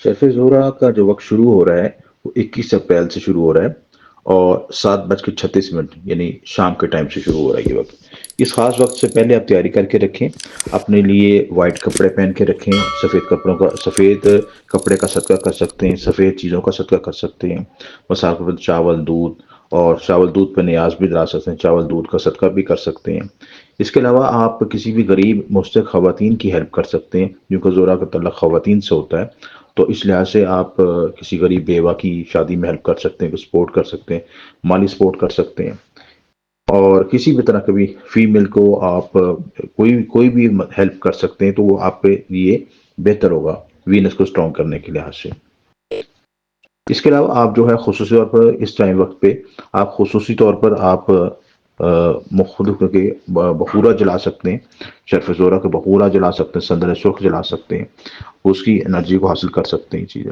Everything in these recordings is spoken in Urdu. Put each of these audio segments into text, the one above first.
شرف زہرہ کا جو وقت شروع ہو رہا ہے وہ 21 اپریل سے شروع ہو رہا ہے اور 7:36 یعنی شام کے ٹائم سے شروع ہو رہا ہے یہ وقت۔ اس خاص وقت سے پہلے آپ تیاری کر کے رکھیں، اپنے لیے وائٹ کپڑے پہن کے رکھیں، سفید کپڑے کا صدقہ کر سکتے ہیں، سفید چیزوں کا صدقہ کر سکتے ہیں، مثال کے طور پر چاول دودھ، اور چاول دودھ پہ نیاز بھی ڈلا سکتے ہیں، چاول دودھ کا صدقہ بھی کر سکتے ہیں۔ اس کے علاوہ آپ کسی بھی غریب مستحق خواتین کی ہیلپ کر سکتے ہیں، کیونکہ زہرہ کا تعلق خواتین سے ہوتا ہے، تو اس لحاظ سے آپ کسی غریب بیوہ کی شادی میں ہیلپ کر سکتے ہیں، سپورٹ کر سکتے ہیں، مالی سپورٹ کر سکتے ہیں۔ اور کسی بھی طرح کبھی فیمیل کو آپ کوئی بھی ہیلپ کر سکتے ہیں، تو وہ آپ کے لیے بہتر ہوگا وینس کو اسٹرانگ کرنے کے لحاظ سے۔ اس کے علاوہ آپ جو ہے خصوصی طور پر اس ٹائم وقت پہ آپ خصوصی طور پر آپ مختلف کے بخورہ جلا سکتے ہیں، شرف زہرہ کے بخورہ جلا سکتے ہیں، سندر سرخ جلا سکتے ہیں، اس کی انرجی کو حاصل کر سکتے ہیں چیزیں۔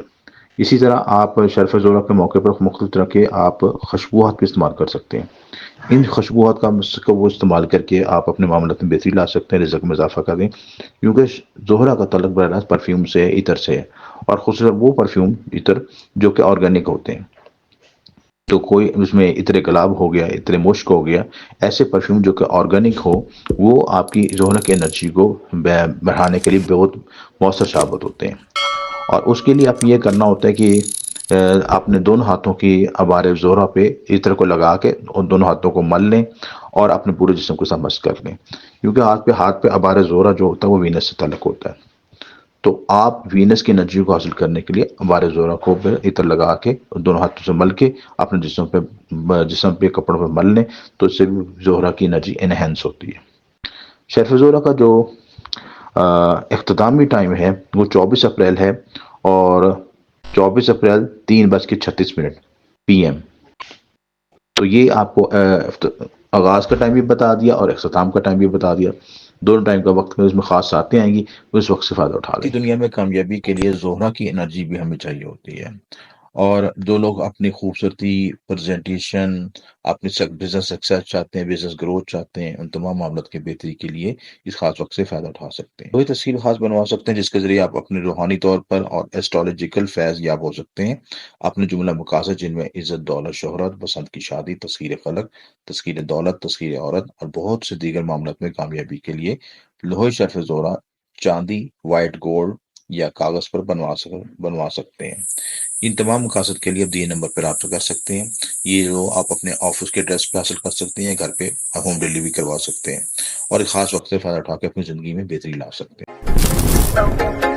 اسی طرح آپ شرف زہرہ کے موقع پر مختلف طرح کے آپ خوشبوات بھی استعمال کر سکتے ہیں۔ ان خوشبوات کا وہ استعمال کر کے آپ اپنے معاملات میں بہتری لا سکتے ہیں، رزق میں اضافہ کر دیں، کیونکہ زہرہ کا تعلق براہ راست پرفیوم سے ہے، عطر سے ہے، اور خصوصاً وہ پرفیوم عطر جو کہ آرگینک ہوتے ہیں۔ تو کوئی اس میں عطر گلاب ہو گیا، عطر مشک ہو گیا، ایسے پرفیوم جو کہ آرگینک ہو، وہ آپ کی زہرہ کی انرجی کو بڑھانے کے لیے بہت مؤثر ثابت ہوتے ہیں۔ اور اس کے لیے آپ یہ کرنا ہوتا ہے کہ آپ نے دونوں ہاتھوں کی ابار زہرہ پہ عطر کو لگا کے ان دونوں ہاتھوں کو مل لیں اور اپنے پورے جسم کو سمجھ کر لیں، کیونکہ ہاتھ پہ ابار زہرہ جو ہوتا ہے وہ وینس سے تعلق ہوتا ہے۔ تو آپ وینس کی انرجی کو حاصل کرنے کے لیے ابار زہرہ کو پہ عطر لگا کے دونوں ہاتھوں سے مل کے اپنے جسم پہ کپڑوں پہ مل لیں، تو اس سے بھی زہرہ کی انرجی انہینس ہوتی ہے۔ شرف زہرہ کا جو اختتامی ٹائم ہے وہ 24 اپریل ہے، اور 24 اپریل 3:36 پی ایم۔ تو یہ آپ کو آغاز کا ٹائم بھی بتا دیا اور اختتام کا ٹائم بھی بتا دیا، دونوں ٹائم کا وقت میں اس میں خاص ساتیں آئیں گی، اس وقت سے فائدہ اٹھا لیں۔ دنیا میں کامیابی کے لیے زہرہ کی انرجی بھی ہمیں چاہیے ہوتی ہے، اور جو لوگ اپنی خوبصورتی، پریزنٹیشن، اپنی بزنس سکسیس چاہتے ہیں، بزنس گروتھ چاہتے ہیں، ان تمام معاملات کی بہتری کے لیے اس خاص وقت سے فائدہ اٹھا سکتے ہیں۔ وہی تصویر خاص بنوا سکتے ہیں جس کے ذریعے آپ اپنے روحانی طور پر اور ایسٹرولوجیکل فیض یاب ہو سکتے ہیں۔ اپنے جملہ مقاصد جن میں عزت، دولت، شہرت، بسنت کی شادی، تسخیر خلق، تسخیر دولت، تسخیر عورت اور بہت سے دیگر معاملات میں کامیابی کے لیے لوہے شرف زہرہ، چاندی، وائٹ گولڈ یا کاغذ پر بنوا سکتے ہیں۔ ان تمام مقاصد کے لیے اب دیے نمبر پر رابطہ کر سکتے ہیں۔ یہ جو آپ اپنے آفس کے ایڈریس پہ حاصل کر سکتے ہیں، گھر پہ ہوم ڈیلیوری کروا سکتے ہیں، اور ایک خاص وقت سے فائدہ اٹھا کے اپنی زندگی میں بہتری لا سکتے ہیں۔